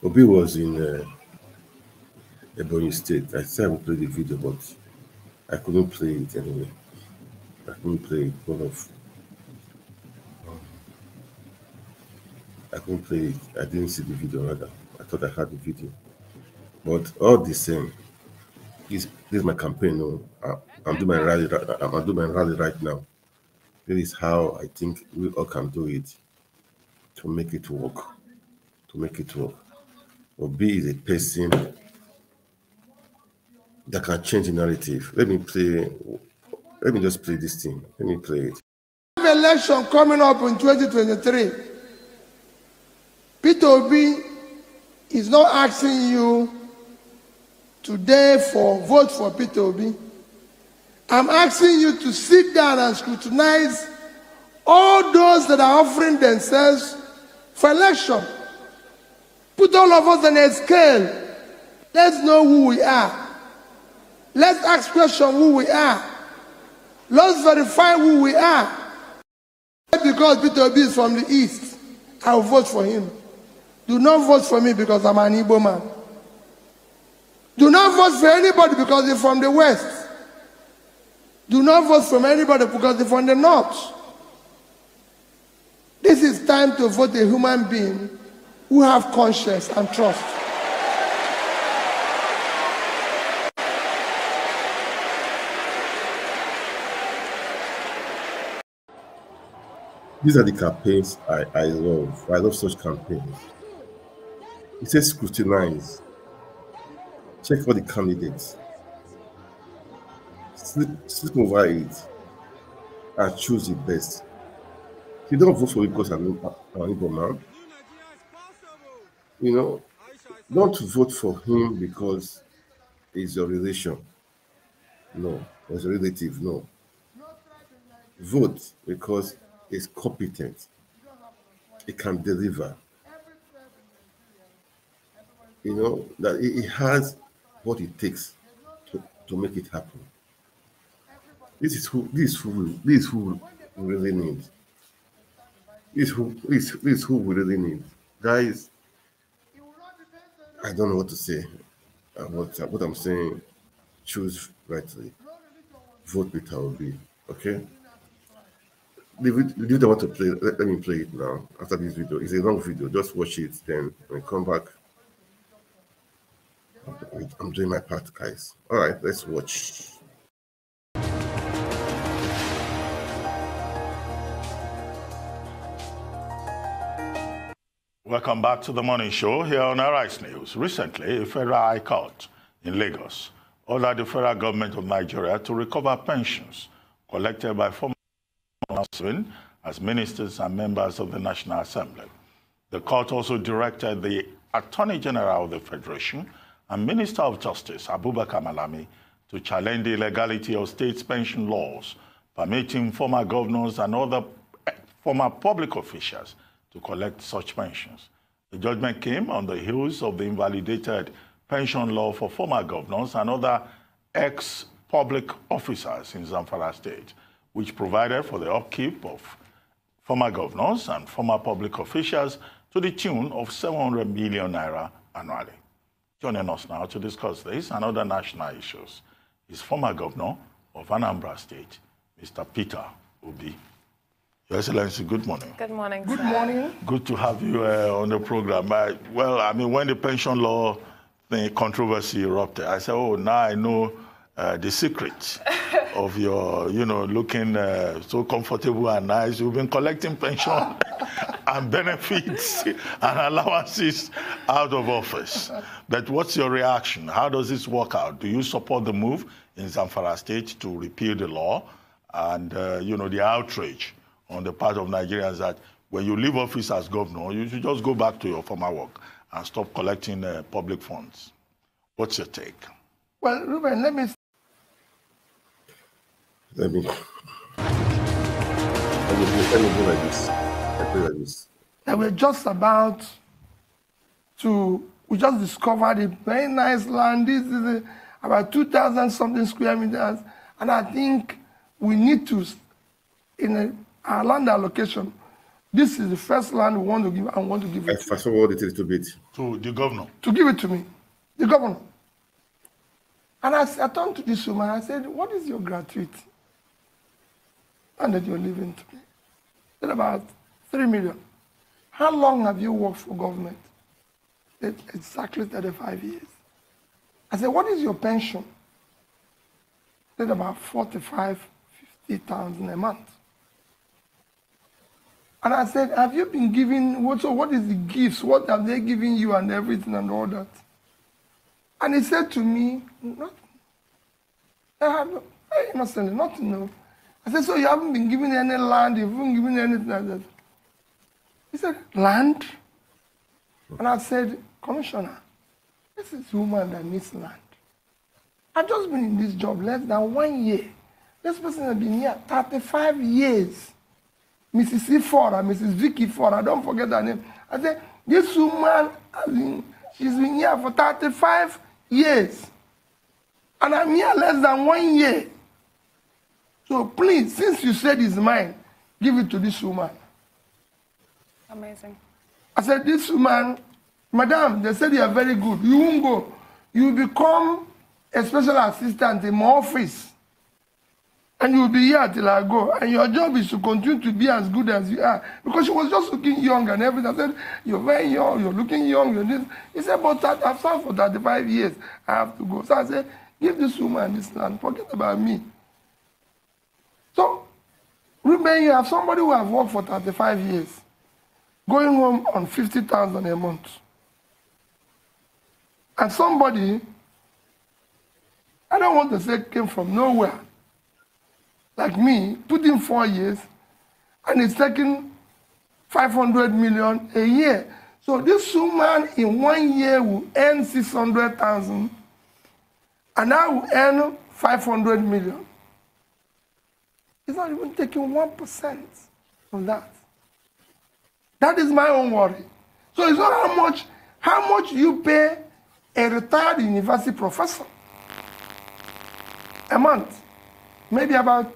Obi was in Ebonyi State. I said I would play the video, but I couldn't play it anyway. I couldn't play it I couldn't play it. I didn't see the video rather. I thought I had the video. But all the same, this is my campaign. No, I'm doing my rally. I'm doing my rally right now. This is how I think we all can do it to make it work. To make it work. Obi is a person that can change the narrative. Let me just play this thing. Let me play it. Election coming up in 2023. Peter Obi is not asking you today for vote for Peter Obi. I'm asking you to sit down and scrutinize all those that are offering themselves for election. Put all of us on a scale. Let's know who we are. Let's ask questions who we are. Let's verify who we are. Because Peter Obi is from the East, I will vote for him. Do not vote for me because I'm an Igbo man. Do not vote for anybody because they're from the West. Do not vote for anybody because they're from the North. This is time to vote a human being who have conscience and trust. These are the campaigns I love. I love such campaigns. It says scrutinize. Check all the candidates. Sleep over it and choose the best. You don't vote for me because I'm an Igbo man. You know, don't vote for him because he's your relation. No, he's a relative. No. Vote because he's competent. He can deliver. You know, that he has what it takes to make it happen. This is who we really need. This is who we really need. Guys, I don't know what to say. What I'm saying, choose rightly. Vote with Obi. Okay? The video I want to play, let me play it now after this video. It's a long video. Just watch it, then when I come back, I'm doing my part, guys. All right, let's watch. Welcome back to the morning show here on Arise News. Recently, a federal high court in Lagos ordered the federal government of Nigeria to recover pensions collected by former as ministers and members of the National Assembly. The court also directed the Attorney General of the Federation and Minister of Justice, Abubakar Malami, to challenge the illegality of state pension laws, permitting former governors and other former public officials to collect such pensions. The judgment came on the heels of the invalidated pension law for former governors and other ex-public officers in Zamfara State, which provided for the upkeep of former governors and former public officials to the tune of 700 million naira annually. Joining us now to discuss this and other national issues is former governor of Anambra State, Mr. Peter Obi. Your Excellency, good morning. Good morning, Good sir. morning. Good to have you on the program. When the pension law controversy erupted, I said, oh, now I know the secret of your, looking so comfortable and nice. You've been collecting pension and benefits and allowances out of office. But what's your reaction? How does this work out? Do you support the move in Zamfara State to repeal the law and, the outrage on the part of Nigerians that when you leave office as governor, you should just go back to your former work and stop collecting public funds? What's your take? Well, Ruben, let me go like this. I play like this. that we're just about to, we just discovered a very nice land. This is about 2,000 something square meters. And I think we need to, in our land allocation, this is the first land we want to give, I want to give it Fast forward it a little bit. To the governor. to give it to me, the governor. And I turned to this woman, I said, what is your gratuity? And that you're leaving to me. She said, about 3 million. How long have you worked for government? She said, exactly 35 years. I said, what is your pension? She said, about 45,000, 50,000 a month. And I said, have you been given, what is the gifts? What have they given you and everything and all that? And he said to me, nothing. I had very innocently, nothing, no. I said, so you haven't been given any land, you haven't given anything like that. He said, land? And I said, Commissioner, this is a woman that needs land. I've just been in this job less than 1 year. This person has been here 35 years. Mrs. E. Ford and Mrs. Vicky Ford, I don't forget her name. I said, this woman she's been here for 35 years. And I'm here less than 1 year. So please, since you said it's mine, give it to this woman. Amazing. I said, this woman, madam, they said you are very good. You won't go. You will become a special assistant in my office. And you will be here till I go. And your job is to continue to be as good as you are. Because she was just looking young and everything. I said, you're very young, you're looking young. You're this. He said, but I've served for 35 years. I have to go. So I said, give this woman this land. Forget about me. So, Reuben, you have somebody who has worked for 35 years, going home on 50,000 a month. And somebody, I don't want to say came from nowhere, like me, put in 4 years, and it's taking 500 million a year. So this woman in 1 year will earn 600,000, and I will earn 500 million. It's not even taking 1% from that. That is my own worry. So it's not how much you pay a retired university professor a month. Maybe about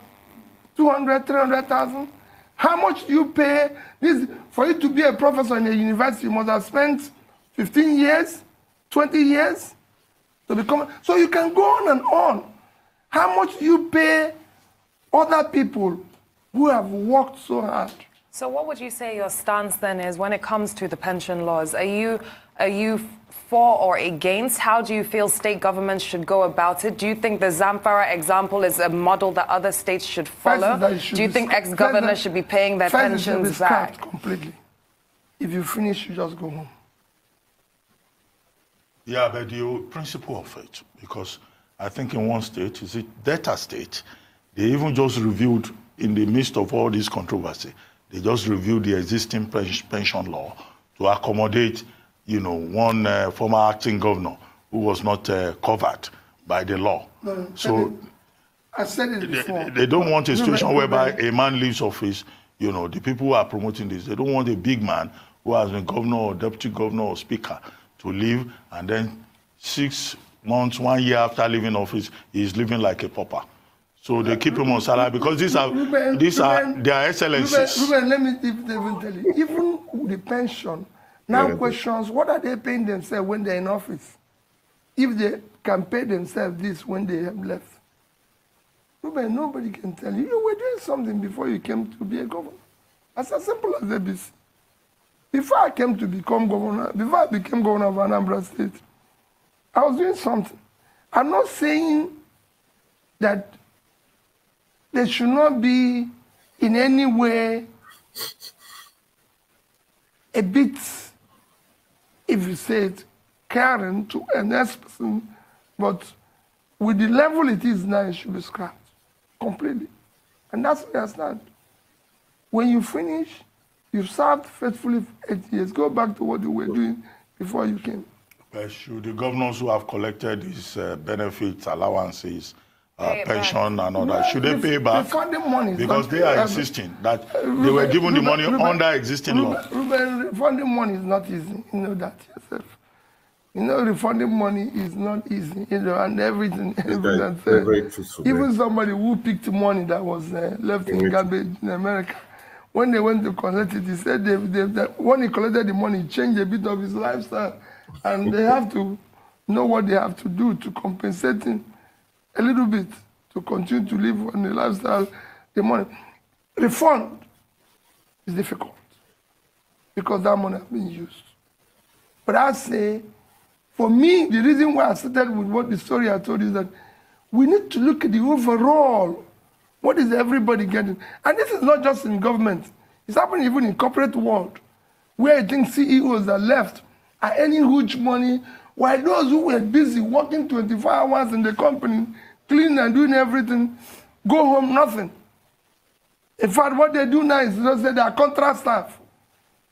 200, 300,000. How much you pay this for you to be a professor in a university? You must have spent 15 years, 20 years to become. So you can go on and on. How much you pay other people who have worked so hard? So what would you say your stance then is when it comes to the pension laws? Are you for or against? How do you feel state governments should go about it? Do you think the Zamfara example is a model that other states should follow? Do you think ex-governors should be paying their pensions back? Completely. If you finish, you just go home. Yeah, but the principle of it, because I think in one state, is it Delta State, they even just reviewed, in the midst of all this controversy, they just reviewed the existing pension law to accommodate, one former acting governor who was not covered by the law. No, so I said it before. They don't want a situation whereby a man leaves office, the people who are promoting this, they don't want a big man who has been governor or deputy governor or speaker to leave, and then 6 months, 1 year after leaving office, he's living like a pauper. So they keep him on salary because these are their excellencies. Reuben, let me even tell you, even with the pension, now questions, what are they paying themselves when they're in office? If they can pay themselves this when they have left. Reuben, nobody can tell you. You were doing something before you came to be a governor. That's as simple as ABC. Before I came to become governor, before I became governor of Anambra State, I was doing something. I'm not saying that there should not be in any way a bit, if you say it, caring to a next person, but with the level it is now, it should be scrapped completely. And that's where I stand. When you finish, you've served faithfully for 8 years. Go back to what you were doing before you came. But should the governors who have collected these benefits, allowances, pension and all that, should they pay back? Money because they are insisting that they were given the money under existing law. Refunding money is not easy. You know that yourself. Refunding money is not easy. And everything. Very truthful. Even somebody who picked money that was left in garbage in America when they went to collect it, he said that when he collected the money, he changed a bit of his lifestyle. And they have to know what they have to do to compensate him a little bit to continue to live on the lifestyle, the money. Refund is difficult because that money has been used. But I say, for me, the reason why I started with what the story I told you is that we need to look at the overall. What is everybody getting? And this is not just in government. It's happening even in corporate world, where I think CEOs are left are earning huge money, while those who were busy working 24 hours in the company, cleaning and doing everything, go home nothing. In fact, what they do now is they are contract staff.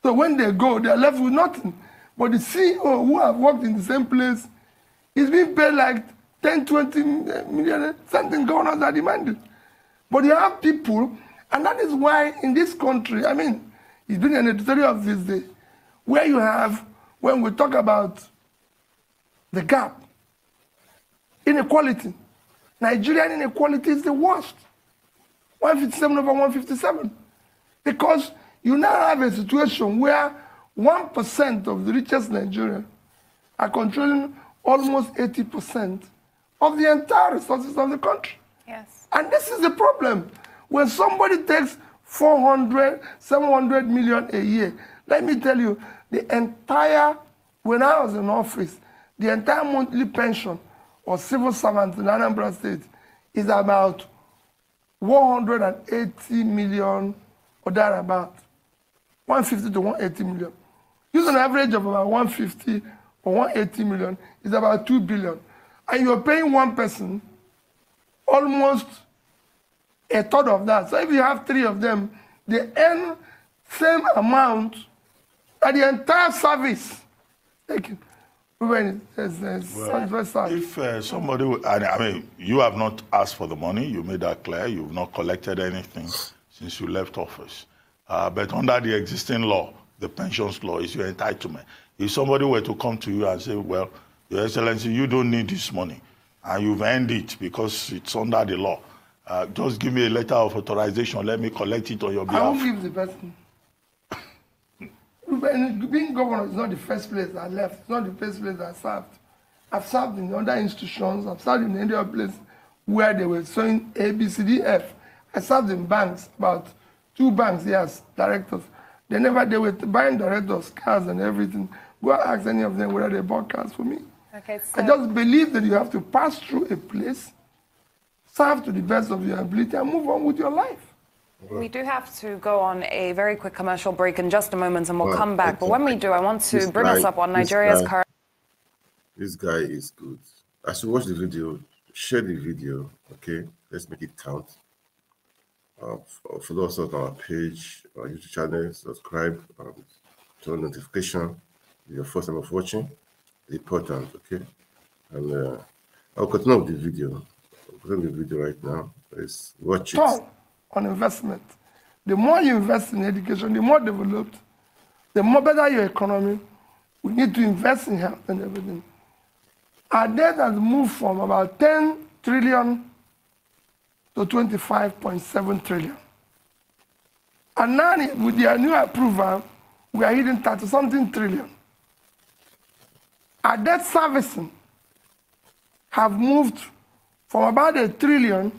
So when they go, they are left with nothing. But the CEO who have worked in the same place is being paid like 10, 20 million, something governors are demanding. But you have people, and that is why in this country, I mean, it's been an editorial of this day, where you have, when we talk about the gap, inequality, Nigerian inequality is the worst. 157 over 157. Because you now have a situation where 1% of the richest Nigerians are controlling almost 80% of the entire resources of the country. Yes. And this is the problem. When somebody takes 400, 700 million a year, let me tell you, the entire, when I was in office, the entire monthly pension of civil servants in Anambra State is about 180 million or thereabout. 150 to 180 million. Using an average of about 150 or 180 million is about 2 billion. And you're paying one person almost a third of that. So if you have 3 of them, they earn same amount at the entire service. Thank you. If somebody, I mean, you have not asked for the money, you made that clear, you've not collected anything since you left office. But under the existing law, the pensions law is your entitlement. If somebody were to come to you and say, well, Your Excellency, you don't need this money, and you've earned it because it's under the law, just give me a letter of authorization, let me collect it on your behalf. I won't give the person. Being governor is not the first place I left. It's not the first place I served. I've served in other institutions. I've served in any other place where they were showing A, B, C, D, F. I served in banks, about 2 banks, yes, directors. They were buying directors, cars and everything. Go ask any of them whether they bought cars for me. Okay, so I just believe that you have to pass through a place, serve to the best of your ability, and move on with your life. we do have to go on a very quick commercial break in just a moment, and we'll come back. But when we do, I want to bring us up on Nigeria's current... This guy is good. As you watch the video, share the video, okay? Let's make it count. Follow us on our page, our YouTube channel, subscribe, turn on notification. If your first time of watching, it's important, okay? And I'll continue with the video. I'll continue the video right now. Let's watch it. On investment. The more you invest in education, the more developed, the more better your economy. We need to invest in health and everything. Our debt has moved from about 10 trillion to 25.7 trillion. And now with their new approval, we are hitting 30-something trillion. Our debt servicing have moved from about 1 trillion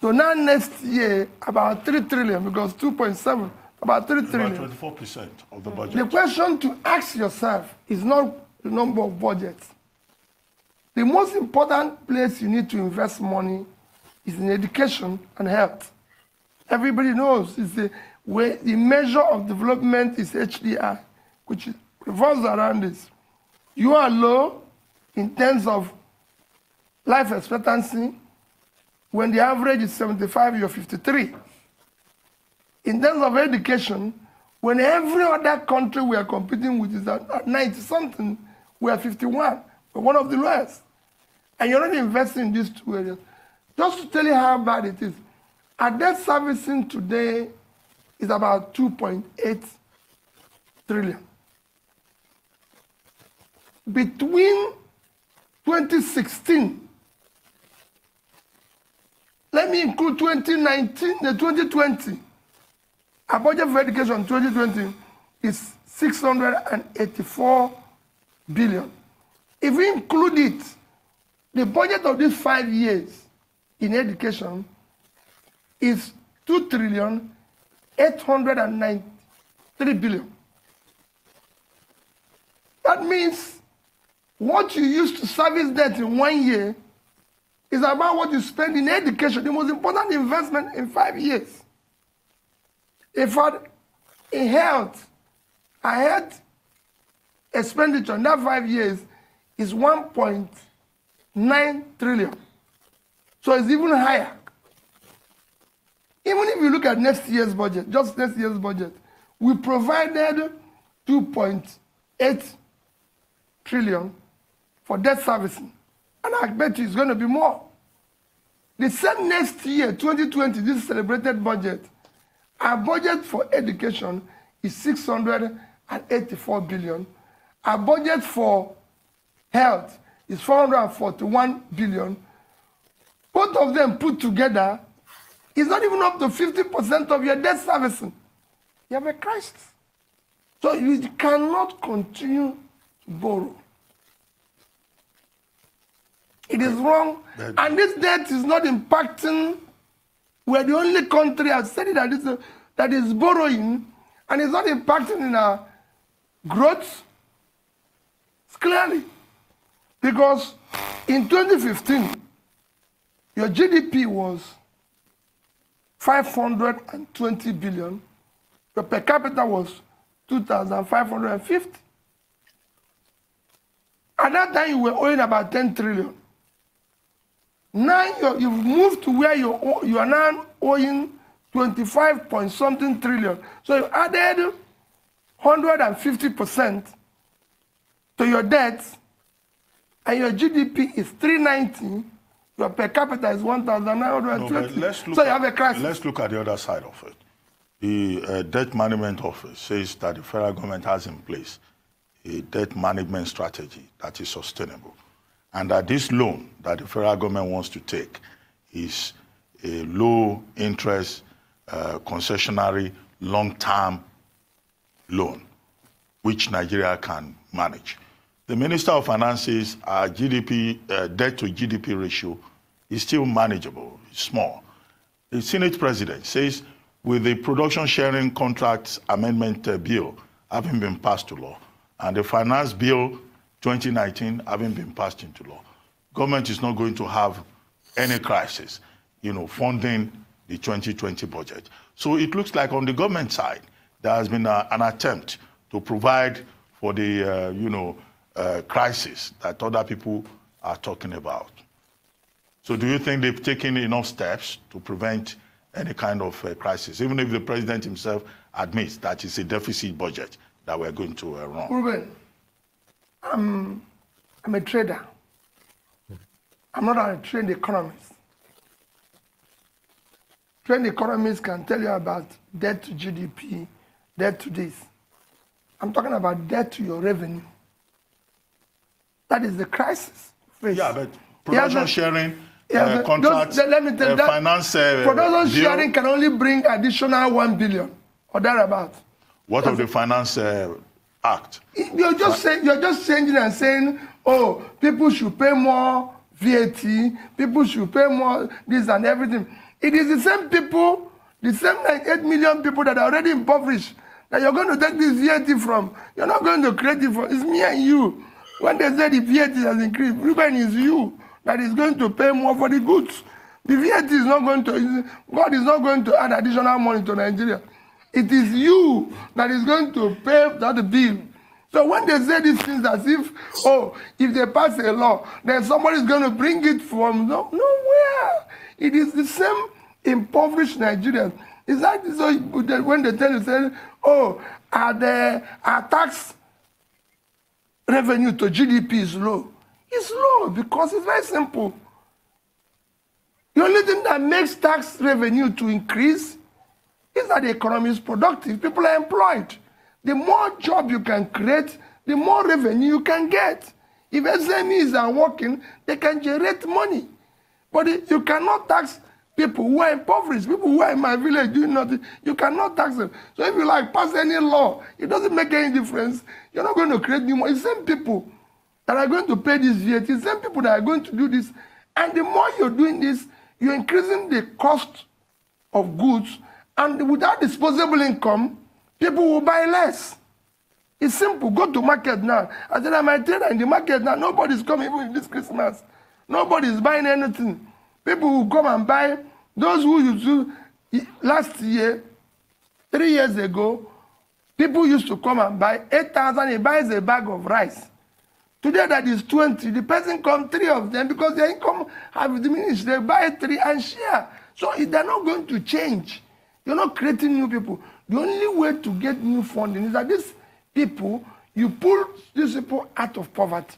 so now next year, about 3 trillion, because 2.7, about 3 trillion. About 24% of the budget. The question to ask yourself is not the number of budgets. The most important place you need to invest money is in education and health. Everybody knows the measure of development is HDI, which revolves around this. You are low in terms of life expectancy. When the average is 75, you're 53. In terms of education, when every other country we are competing with is at 90-something, we are 51. We're one of the lowest. And you're not investing in these 2 areas. Just to tell you how bad it is, our debt servicing today is about 2.8 trillion. Between 2016, let me include 2019, 2020, Our budget for education 2020 is 684 billion. If we include it, the budget of these 5 years in education is 2,893 billion. That means what you use to service debt in 1 year is about what you spend in education, the most important investment in 5 years. In fact, in health, our health expenditure in that 5 years is 1.9 trillion. So it's even higher. Even if you look at next year's budget, just next year's budget, we provided 2.8 trillion for debt servicing. And I bet you it's going to be more. The same next year, 2020, this celebrated budget, our budget for education is 684 billion. Our budget for health is 441 billion. Both of them put together is not even up to 50% of your debt servicing. You have a crisis. So you cannot continue to borrow. It is wrong. And this debt is not impacting. We're the only country, I've said it, that is borrowing, and it's not impacting in our growth. It's clearly. Because in 2015, your GDP was 520 billion. Your per capita was 2,550. At that time, you were owing about 10 trillion. Now you've moved to where you are now owing 25 point something trillion. So you added 150% to your debt, and your GDP is 390. Your per capita is 1,920. So you have a crisis. Let's look at the other side of it. The Debt Management Office says that the federal government has in place a debt management strategy that is sustainable, and that this loan that the federal government wants to take is a low-interest, concessionary, long-term loan, which Nigeria can manage. The Minister of Finance says our GDP, debt to GDP ratio is still manageable, it's small. The Senate President says with the Production Sharing Contracts Amendment Bill having been passed to law, and the Finance Bill 2019 having been passed into law, government is not going to have any crisis, funding the 2020 budget. So it looks like on the government side, there has been an attempt to provide for the, crisis that other people are talking about. So do you think they've taken enough steps to prevent any kind of crisis, even if the president himself admits that it's a deficit budget that we're going to run? Ruben, I'm a trader. I'm not a trained economist. Trained economists can tell you about debt to GDP, debt to this. I'm talking about debt to your revenue. That is the crisis. Yeah, but production sharing, contracts, let me tell you that finance production sharing can only bring additional 1 billion or thereabout. What of the Finance Act? You're just changing and saying, oh, people should pay more VAT, people should pay more this and everything. It is the same people, the same like 8 million people that are already impoverished that you're going to take this VAT from. You're not going to create it for, it's me and you. When they say the VAT has increased, Ruben, is you that is going to pay more for the goods. The VAT is not going to, God is not going to add additional money to Nigeria. It is you that is going to pay that bill. So when they say these things as if, oh, if they pass a law, then somebody is going to bring it from nowhere. It is the same impoverished Nigerians. It's like so when they tell you, say, oh, our tax revenue to GDP is low. It's low because it's very simple. The only thing that makes tax revenue to increase is that the economy is productive. People are employed. The more job you can create, the more revenue you can get. If SMEs are working, they can generate money. But you cannot tax people who are impoverished, people who are in my village doing nothing. You cannot tax them. So if you like pass any law, it doesn't make any difference. You're not going to create new money. It's the same people that are going to pay this VAT, the same people that are going to do this. And the more you're doing this, you're increasing the cost of goods. And without disposable income, people will buy less. It's simple. Go to market now. I said, I'm a trader in the market now. Nobody's coming even this Christmas. Nobody's buying anything. People will come and buy. Those who used to, last year, 3 years ago, people used to come and buy 8,000. He buys a bag of rice. Today that is 20. The person comes 3 of them because their income have diminished. They buy 3 and share. So they're not going to change. You're not creating new people. The only way to get new funding is that these people, you pull these people out of poverty.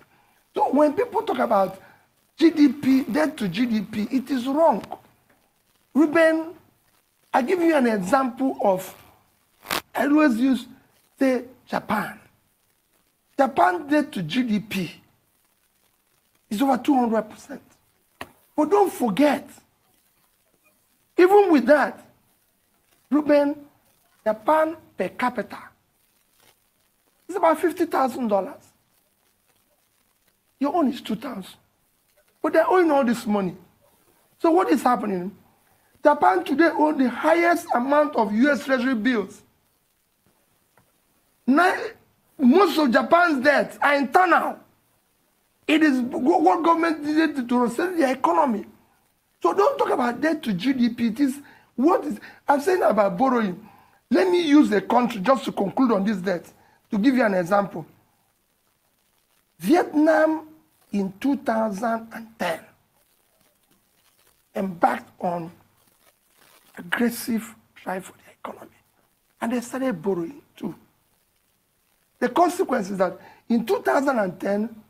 So when people talk about GDP, debt to GDP, it is wrong. Ruben, I give you an example of, I always use, say, Japan. Japan debt to GDP is over 200%. But don't forget, even with that, Ruben, Japan per capita is about $50,000. Your own is 2,000. But they're owing all this money. So what is happening? Japan today owns the highest amount of US Treasury bills. Now, most of Japan's debts are internal. It is what government did to reset the economy. So don't talk about debt to GDP. It is what is, I'm saying about borrowing. Let me use a country just to conclude on this debt, to give you an example. Vietnam in 2010 embarked on aggressive drive for the economy. And they started borrowing too. The consequence is that in 2010,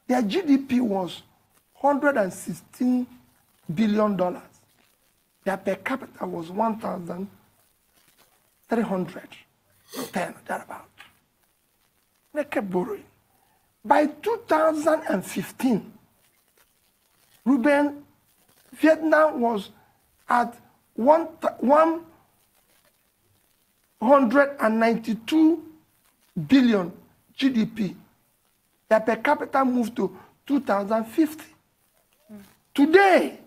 their GDP was $116 billion. Their per capita was 1,310, thereabout. They kept borrowing. By 2015, Ruben, Vietnam was at 192 billion GDP. Their per capita moved to 2,050. Today,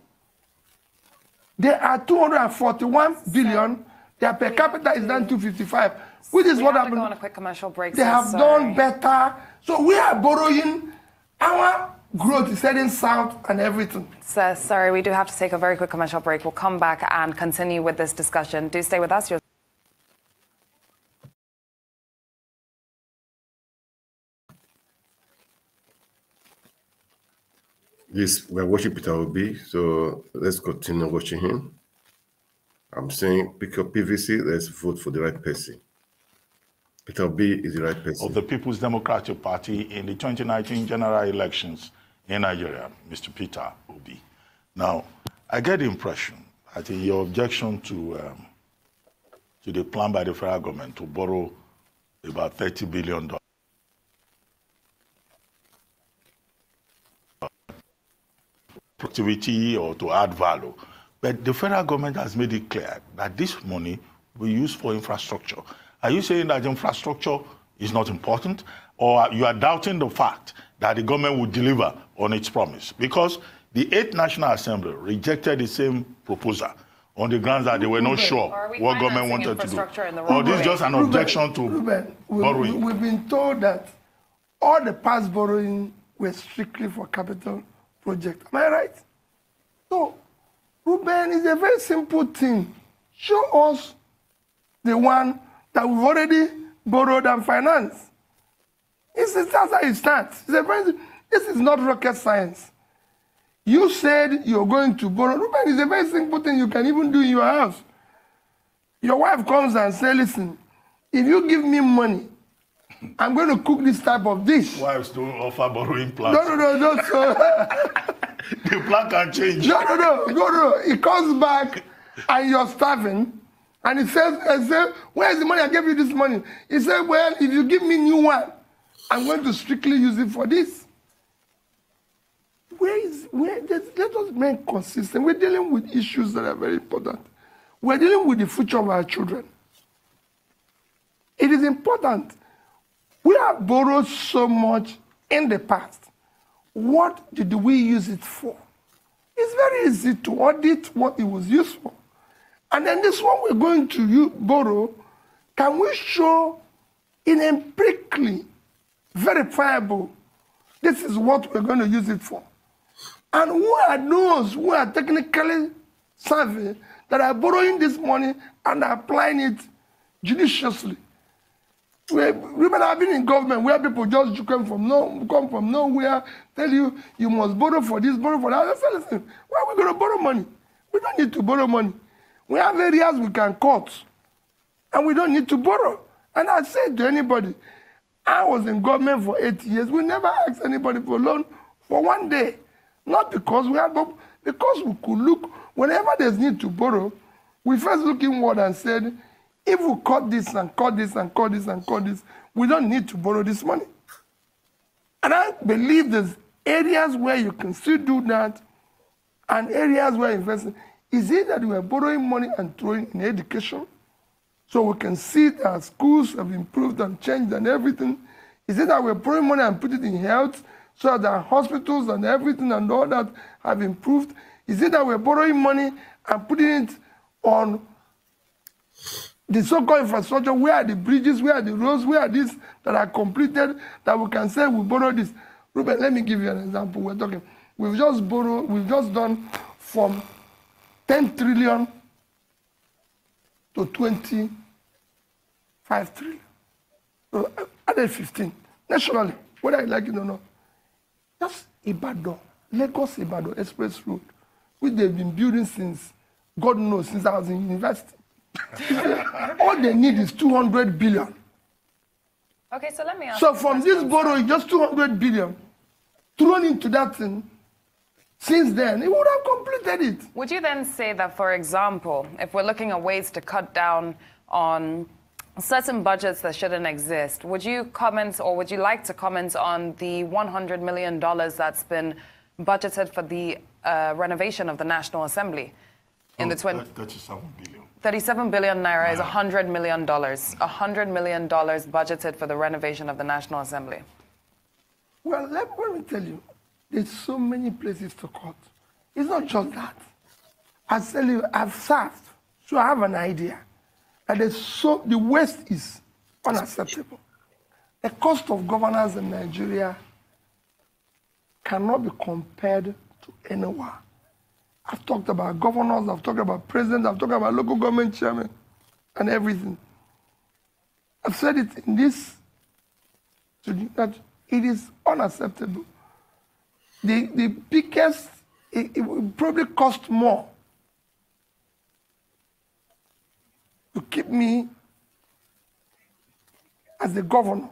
they are 241 billion. Their per capita is down to 255, which is what happened. Go on a quick commercial break. They have done better. So we are borrowing. Our growth is heading south and everything. Sir, sorry, we do have to take a very quick commercial break. We'll come back and continue with this discussion. Do stay with us. Yes, we're watching Peter Obi, so let's continue watching him. I'm saying pick your PVC, let's vote for the right person. Peter Obi is the right person. Of the People's Democratic Party in the 2019 general elections in Nigeria, Mr. Peter Obi. Now, I get the impression that in your objection to the plan by the federal government to borrow about $30 billion productivity or to add value. But the federal government has made it clear that this money will be used for infrastructure. Are you saying that infrastructure is not important, or you are doubting the fact that the government will deliver on its promise? Because the 8th National Assembly rejected the same proposal on the grounds that they were not sure what government wanted to do. Or this is just an objection to borrowing? We've been told that all the past borrowing were strictly for capital project. Am I right? So, Ruben, is a very simple thing. Show us the one that we've already borrowed and financed. That's how it starts. This is not rocket science. You said you're going to borrow. Ruben, is a very simple thing you can even do in your house. Your wife comes and says, listen, if you give me money, I'm going to cook this type of dish. Wives don't offer borrowing plans. No. So the plan can change. No. He comes back and you're starving. And he says, where's the money? I gave you this money. He said, well, if you give me new one, I'm going to strictly use it for this. let us remain consistent. We're dealing with issues that are very important. We're dealing with the future of our children. It is important. We have borrowed so much in the past. What did we use it for? It's very easy to audit what it was used for. And then this one we're going to borrow, can we show in empirically verifiable, this is what we're going to use it for? And who are those who are technically savvy that are borrowing this money and applying it judiciously? Remember, I've been in government where people just come from nowhere, tell you, you must borrow for this, borrow for that. I say, listen, why are we going to borrow money? We don't need to borrow money. We have areas we can cut, and we don't need to borrow. And I said to anybody, I was in government for 8 years. We never asked anybody for a loan for one day. Not because we had, but because we could look, whenever there's need to borrow, we first look inward and said, if we cut this and cut this and cut this and cut this, we don't need to borrow this money. And I believe there's areas where you can still do that and areas where investing. Is it that we are borrowing money and throwing in education? So we can see that schools have improved and changed and everything. Is it that we're borrowing money and put it in health so that hospitals and everything and all that have improved? Is it that we're borrowing money and putting it on the so-called infrastructure? Where are the bridges, where are the roads, where are these that are completed that we can say we borrow this? Ruben, let me give you an example. We've just done from 10 trillion to 25 trillion. So added 15. Nationally, whether I like it or not. That's Ibadan, Lagos-Ibadan Express Road, which they've been building since, God knows, since I was in university. All they need is 200 billion. Okay, so let me ask. So from this borrowing, just 200 billion thrown into that thing, since then, it would have completed it. Would you then say that, for example, if we're looking at ways to cut down on certain budgets that shouldn't exist, would you comment, or would you like to comment on the $100 million that's been budgeted for the renovation of the National Assembly? In the 37 billion. 37 billion naira is $100 million. $100 million budgeted for the renovation of the National Assembly. Well, let me tell you, there's so many places to cut. It's not just that. I tell you, I've served, so I have an idea. And the West is unacceptable. The cost of governance in Nigeria cannot be compared to anywhere. I've talked about governors, I've talked about presidents, I've talked about local government chairmen and everything. I've said it in this, that it is unacceptable. The biggest, it will probably cost more to keep me as the governor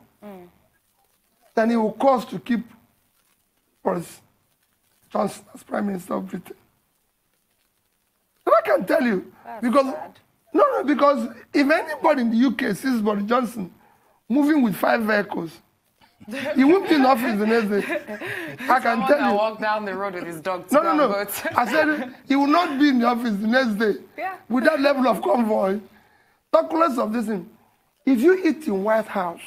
than it will cost to keep Boris Johnson as Prime Minister of Britain. And I can tell you, because if anybody in the UK sees Boris Johnson moving with 5 vehicles, he won't be in office the next day. I can tell you. Walk down the road with his dog to go vote. I said he will not be in the office the next day with that level of convoy. Talk less of this thing. If you eat in White House,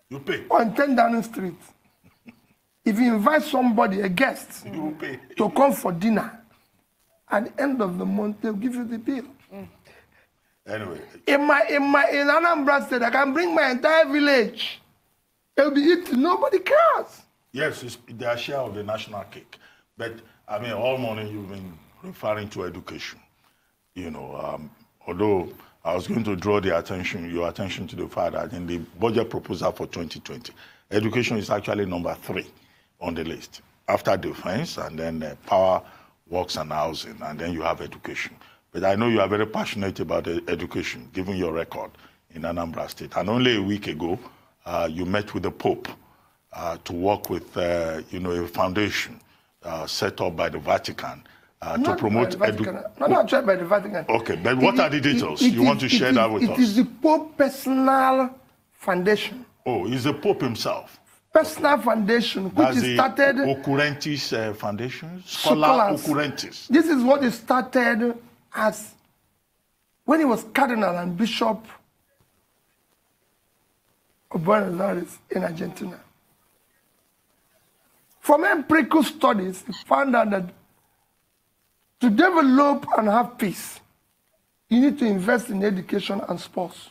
you pay. On 10 Downing Street, if you invite somebody, a guest, you pay. To come for dinner, at the end of the month, they'll give you the bill. Anyway. In Anambra State, I can bring my entire village. They'll be eating. Nobody cares. Yes, it's their share of the national cake. But, I mean, all morning you've been referring to education. You know, although I was going to draw your attention to the fact that in the budget proposal for 2020, education is actually number 3 on the list. After defense, and then power, works, and housing, and then you have education. But I know you are very passionate about education, given your record in Anambra State. And only a week ago, you met with the Pope to work with, a foundation set up by the Vatican to promote education. Not tried by the Vatican. Okay, but what are the details? You want to share that with us? It is the Pope personal foundation. Oh, he's the Pope himself. personal foundation, which That's is started. Occurrentis Foundation? Scholar Occurrentis. This is what it started as when he was Cardinal and Bishop of Buenos Aires in Argentina. From empirical studies, he found out that to develop and have peace, you need to invest in education and sports.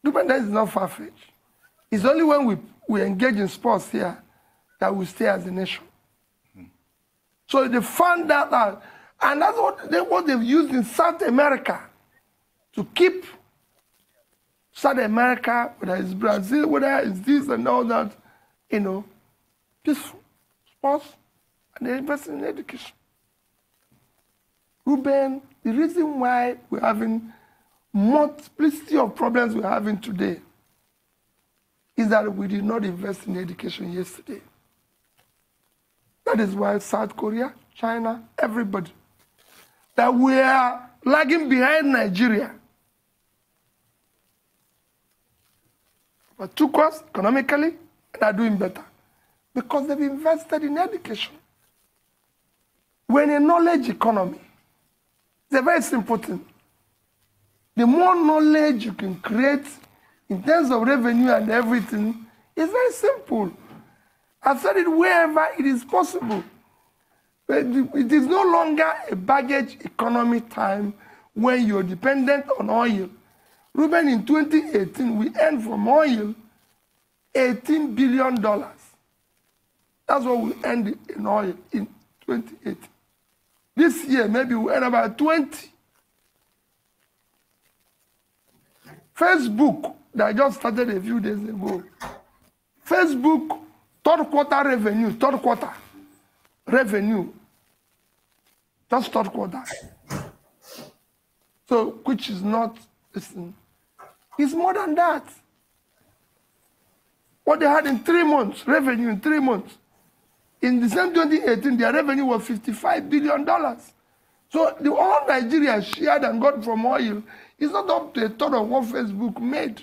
That is not far-fetched. It's only when we engage in sports here that we stay as a nation. So they found that out. And that's what they've used in South America to keep South America, whether it's Brazil, whether it's this and all that, peaceful, sports, and they invest in education. Ruben, the reason why we're having multiplicity of problems we're having today is that we did not invest in education yesterday. That is why South Korea, China, everybody, that we are lagging behind Nigeria. But took us economically and are doing better because they've invested in education. We're in a knowledge economy. It's a very simple thing. The more knowledge you can create in terms of revenue and everything, it's very simple. I've said it wherever it is possible. But it is no longer a baggage economy time when you're dependent on oil. Ruben, in 2018, we earned from oil $18 billion. That's what we earned in oil in 2018. This year, maybe we earn about 20. Facebook, that just started a few days ago. Facebook, third quarter revenue, just third quarter. So, which is not, listen, it's more than that. What they had in 3 months, revenue in 3 months. In December 2018, their revenue was $55 billion. So the all Nigeria shared and got from oil is not up to a third of what Facebook made.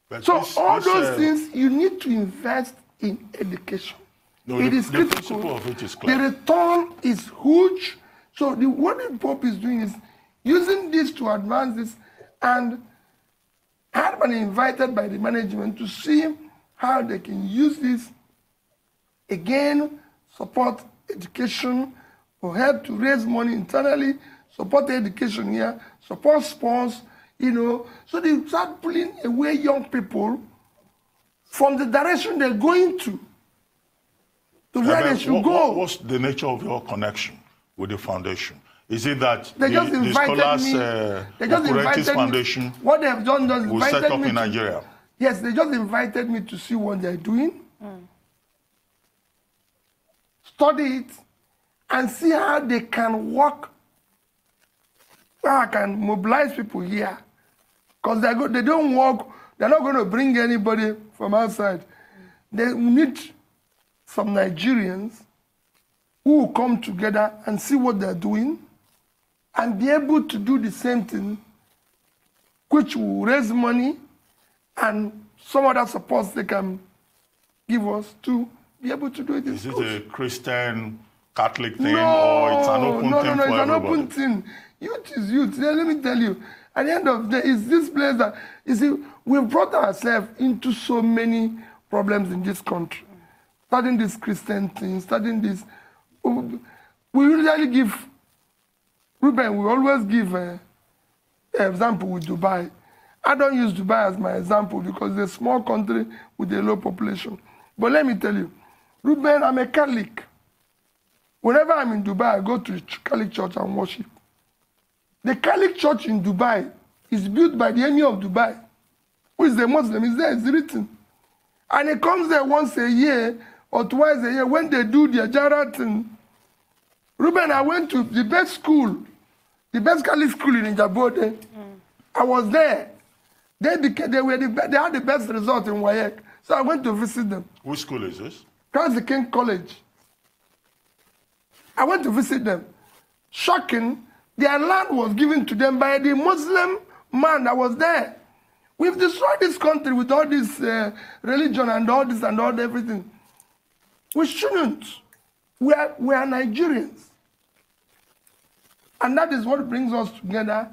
But so all those things, you need to invest in education. No, it is critical. The principle of it is clear. The return is huge. So what the Pope is doing is using this to advance this, and I had been invited by the management to see how they can use this, again, support education, or help to raise money internally, support education here, support sports, so they start pulling away young people from the direction they're going to where they should go. What's the nature of your connection with the foundation? Is it that the Scholars Occurrentis Foundation what they have done is will set up in Nigeria? Yes, they just invited me to see what they're doing, study it, and see how they can work, how I can mobilize people here. Because they don't work, they're not going to bring anybody from outside. They need some Nigerians who will come together and see what they're doing and be able to do the same thing, which will raise money and some other supports they can give us to be able to do it. Is it a Christian, Catholic thing, or it's an open thing for everybody? No, it's an open thing. Youth is youth. Let me tell you, at the end of the day, it's this place that, you see, we've brought ourselves into so many problems in this country. Starting this Christian thing, starting this. We usually give, Ruben, we always give an example with Dubai. I don't use Dubai as my example because it's a small country with a low population. But let me tell you, Ruben, I'm a Catholic. Whenever I'm in Dubai, I go to the Catholic church and worship. The Catholic church in Dubai is built by the Emir of Dubai, who is a Muslim. It's there, it's written. And he comes there once a year or twice a year when they do their Jara thing. Ruben, I went to the best school, the best Catholic school in Njabode. I was there. They had the best result in WAEC. So I went to visit them. Which school is this? Christ the King College. I went to visit them. Shocking, their land was given to them by the Muslim man that was there. We've destroyed this country with all this religion and all this and all everything. We shouldn't. We are Nigerians. And that is what brings us together.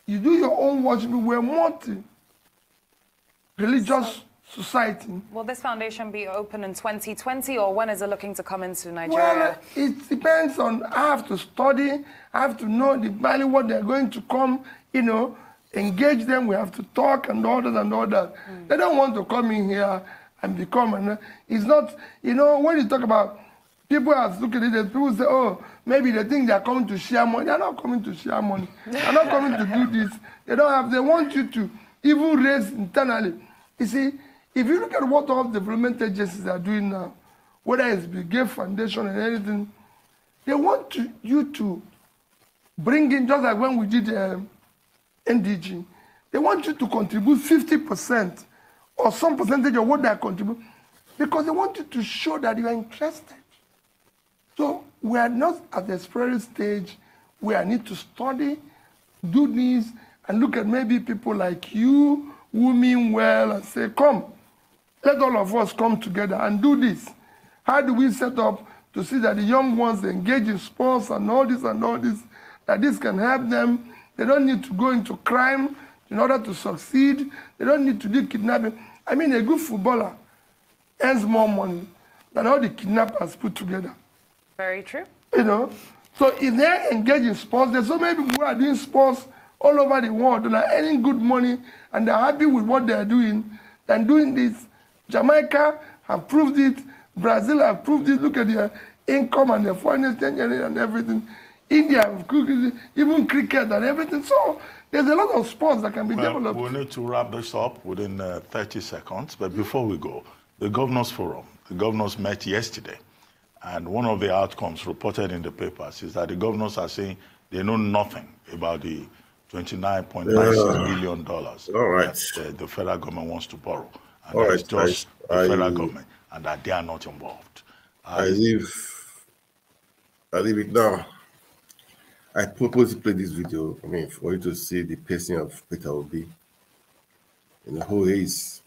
You do your own worship. We're a multi-religious society. Will this foundation be open in 2020, or when is it looking to come into Nigeria? Well, it depends on, I have to study, I have to know the value, what they're going to come, you know, engage them, we have to talk and all that and all that. They don't want to come in here and become, it's not, you know, when you talk about, people have looked at it, people say, oh, maybe they think they're coming to share money. They're not coming to share money. They're not coming to do this. They want you to even raise internally. You see, if you look at what all development agencies are doing now, whether it's the Gate Foundation and anything, they want you to bring in, just like when we did NDG, they want you to contribute 50% or some percentage of what they contribute, because they want you to show that you are interested. So we are not at the exploratory stage where I need to study, do this, and look at maybe people like you who mean well and say, come, let all of us come together and do this. How do we set up to see that the young ones engage in sports and all this, that this can help them? They don't need to go into crime in order to succeed. They don't need to do kidnapping. I mean, a good footballer earns more money than all the kidnappers put together. Very true. You know? So if they engage in sports, there's so many people who are doing sports all over the world and are earning good money and they're happy with what they're doing than doing this. Jamaica have proved it. Brazil have proved it. Look at their income and their foreign exchange and everything. India have even cricket and everything. So there's a lot of sports that can be developed. We need to wrap this up within 30 seconds. But before we go, the Governors Forum, the governors met yesterday. And one of the outcomes reported in the papers is that the governors are saying they know nothing about the $29.96 billion that the federal government wants to borrow. And that's just the federal government, and that they are not involved. I leave it now. I purposely play this video, I mean, for you to see the pacing of Peter Obi and who he is,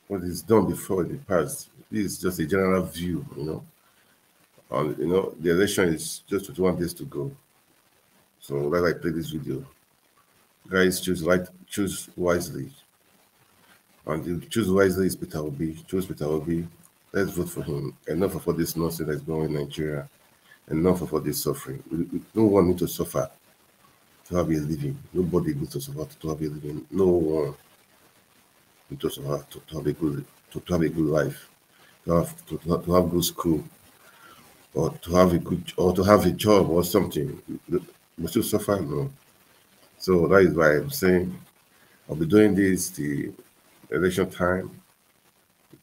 what he's done before in the past. This is just a general view, you know. You know, the election is just 21 days to go. So that's why I play this video. Guys, choose wisely. And you choose wisely is Peter Obi. Choose Peter Obi. Let's vote for him. Enough of all this nonsense that's going on in Nigeria. Enough of all this suffering. No one needs to suffer to have a living. Nobody needs to suffer to have a living. No one needs to suffer to have a good life. To have good school. Or to have a job or something. We still suffer, no. So that is why I'm saying I'll be doing this the election time,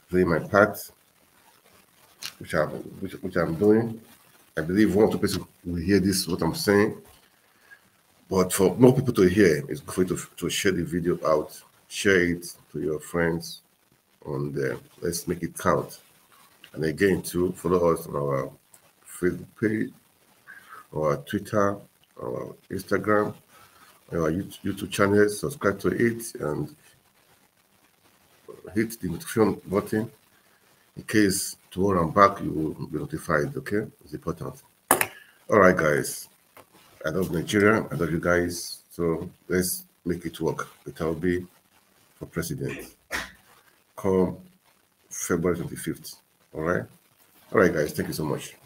playing my part, which I'm doing. I believe one or two people will hear this, what I'm saying. But for more people to hear, it's good for you to share the video out, share it to your friends, and let's make it count. And again, to follow us on our Facebook page, our Twitter, our Instagram, our YouTube channel, subscribe to it, and hit the notification button in case tomorrow I'm back, you will be notified, okay? It's important. All right, guys. I love Nigeria. I love you guys. So let's make it work. It will be for president come February 25th. All right? All right, guys. Thank you so much.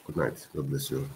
Good night. God bless you.